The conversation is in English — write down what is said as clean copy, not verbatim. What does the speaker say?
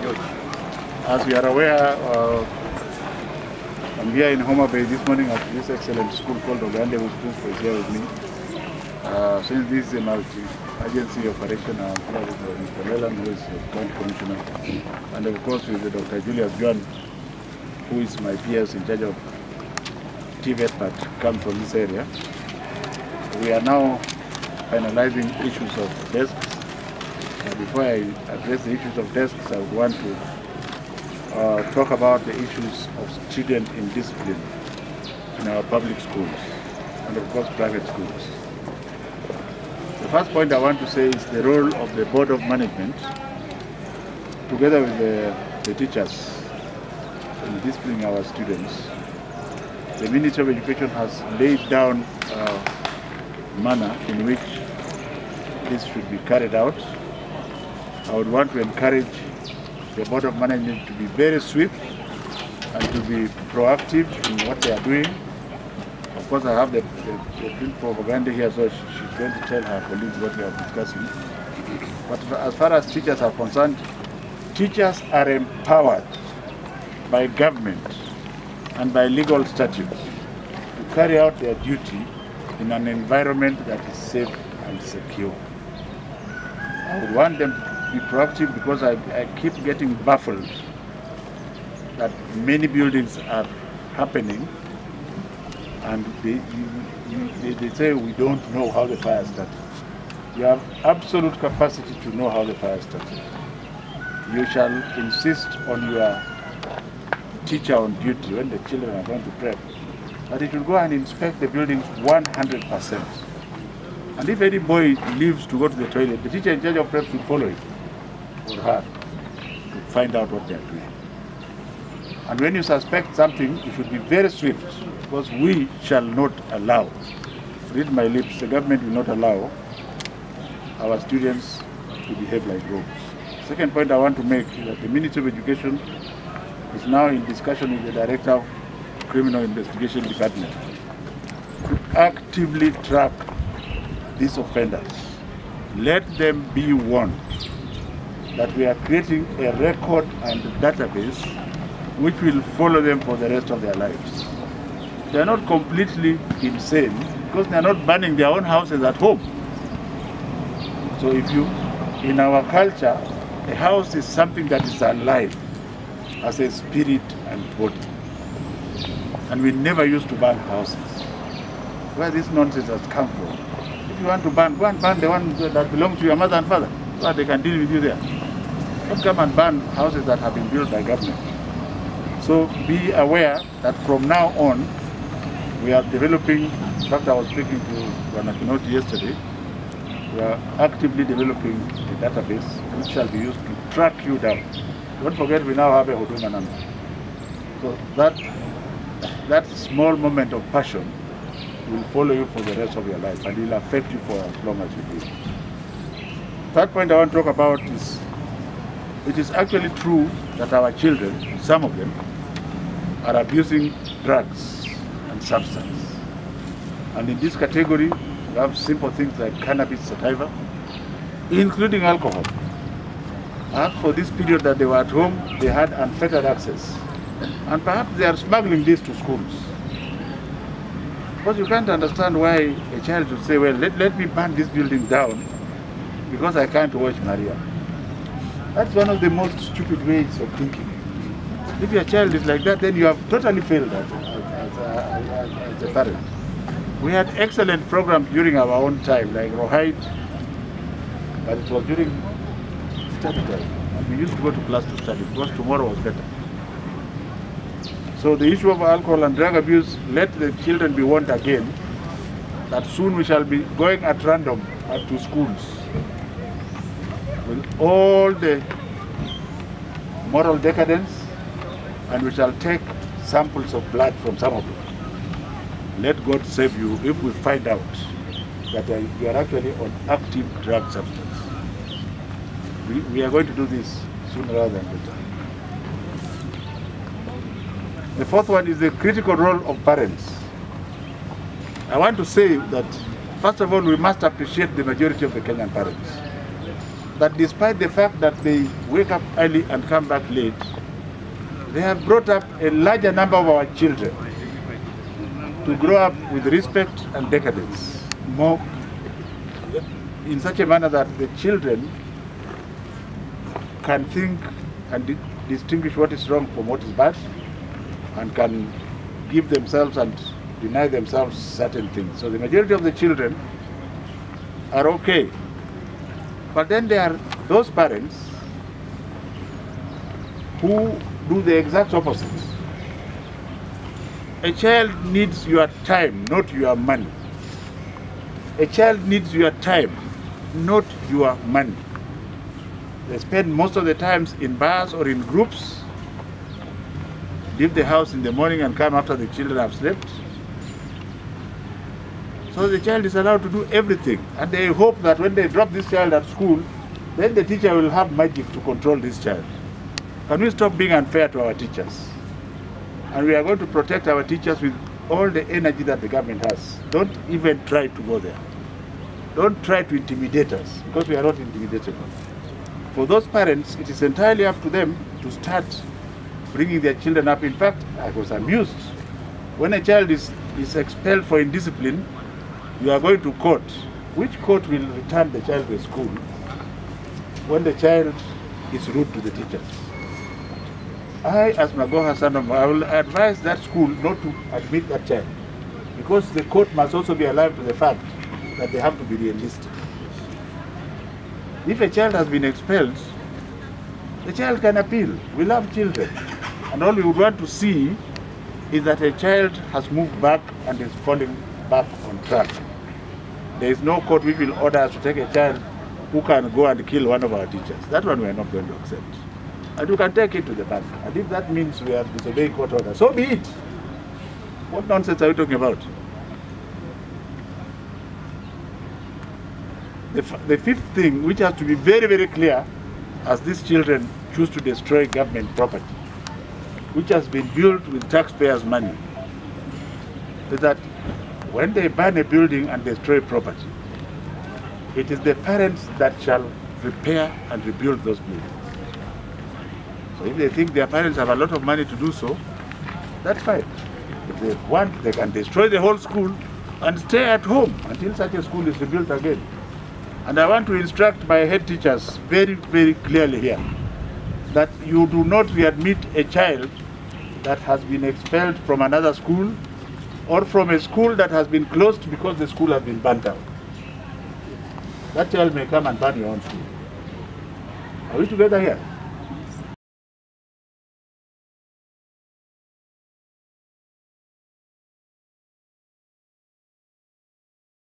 As you are aware, I'm here in Homa Bay this morning at this excellent school called Ogande, whose principal is here with me. Since this is a multi-agency operation, I'm here with Mr. Leland, who is the County Commissioner, and of course with Dr. Julius John, who is my PS in charge of TVET but comes from this area. We are now finalizing issues of desks. Before I address the issues of desks, I would want to talk about the issues of student indiscipline in our public schools and of course private schools. The first point I want to say is the role of the Board of Management together with the teachers in disciplining our students. The Ministry of Education has laid down a manner in which this should be carried out. I would want to encourage the Board of Management to be very swift and to be proactive in what they are doing. Of course, I have the principal of Ogande here, so she's going to tell her colleagues what we are discussing. But as far as teachers are concerned, teachers are empowered by government and by legal statutes to carry out their duty in an environment that is safe and secure. I would want them to be proactive because I keep getting baffled that many buildings are happening and they say we don't know how the fire started. You have absolute capacity to know how the fire started. You shall insist on your teacher on duty when the children are going to prep that it will go and inspect the buildings 100%. And if any boy leaves to go to the toilet, the teacher in charge of prep should follow him or her to find out what they are doing. And when you suspect something, you should be very swift because we shall not allow, read my lips, the government will not allow our students to behave like rogues. Second point I want to make is that the Ministry of Education is now in discussion with the Director of Criminal Investigation Department to actively track these offenders. Let them be warned that we are creating a record and database which will follow them for the rest of their lives. They are not completely insane because they are not burning their own houses at home. So if you, in our culture, a house is something that is alive as a spirit and body. And we never used to burn houses. Where this nonsense has come from. If you want to burn, go and burn the one that belongs to your mother and father, so that they can deal with you there. Don't come and burn houses that have been built by government. So be aware that from now on, we are developing, in fact I was speaking to Wanakinoti yesterday, we are actively developing a database which shall be used to track you down. Don't forget we now have a Huduma number. So that small moment of passion will follow you for the rest of your life and will affect you for as long as you live. Third point I want to talk about is, it is actually true that our children, some of them, are abusing drugs and substance. And in this category, we have simple things like cannabis sativa, including alcohol. And for this period that they were at home, they had unfettered access. And perhaps they are smuggling this to schools. Because you can't understand why a child should say, well, let me burn this building down because I can't watch Maria. That's one of the most stupid ways of thinking. If your child is like that, then you have totally failed as a parent. We had excellent programs during our own time, like Rohide, but it was during study time. And we used to go to class to study because tomorrow was better. So the issue of alcohol and drug abuse, let the children be warned again that soon we shall be going at random to schools with all the moral decadence, and we shall take samples of blood from some of them. Let God save you if we find out that you are actually on active drug substance. We are going to do this sooner rather than later. The fourth one is the critical role of parents. I want to say that, first of all, we must appreciate the majority of the Kenyan parents. that despite the fact that they wake up early and come back late, they have brought up a larger number of our children to grow up with respect and decadence, more in such a manner that the children can think and distinguish what is wrong from what is bad, and can give themselves and deny themselves certain things. So the majority of the children are okay. But then there are those parents who do the exact opposite. A child needs your time, not your money. A child needs your time, not your money. They spend most of the times in bars or in groups, leave the house in the morning and come after the children have slept. So the child is allowed to do everything, and they hope that when they drop this child at school, then the teacher will have magic to control this child. Can we stop being unfair to our teachers? And we are going to protect our teachers with all the energy that the government has. Don't even try to go there. Don't try to intimidate us, because we are not intimidatable. For those parents, it is entirely up to them to start bringing their children up. In fact, I was amused. When a child is expelled for indiscipline, you are going to court. Which court will return the child to school when the child is rude to the teachers? I, as Magoha son of, I will advise that school not to admit that child, because the court must also be alive to the fact that they have to be realistic. If a child has been expelled, the child can appeal. We love children, and all we would want to see is that a child has moved back and is falling back on track. There is no court which will order us to take a child who can go and kill one of our teachers. That one we are not going to accept. And you can take it to the bank. And if that means we are disobeying court order, so be it. What nonsense are we talking about? The fifth thing, which has to be very, very clear, as these children choose to destroy government property, which has been built with taxpayers' money, is that when they burn a building and destroy property, it is the parents that shall repair and rebuild those buildings. So if they think their parents have a lot of money to do so, that's fine. If they want, they can destroy the whole school and stay at home until such a school is rebuilt again. And I want to instruct my head teachers very, very clearly here that you do not readmit a child that has been expelled from another school or from a school that has been closed because the school has been burnt out. That child may come and burn your own school. Are we together here?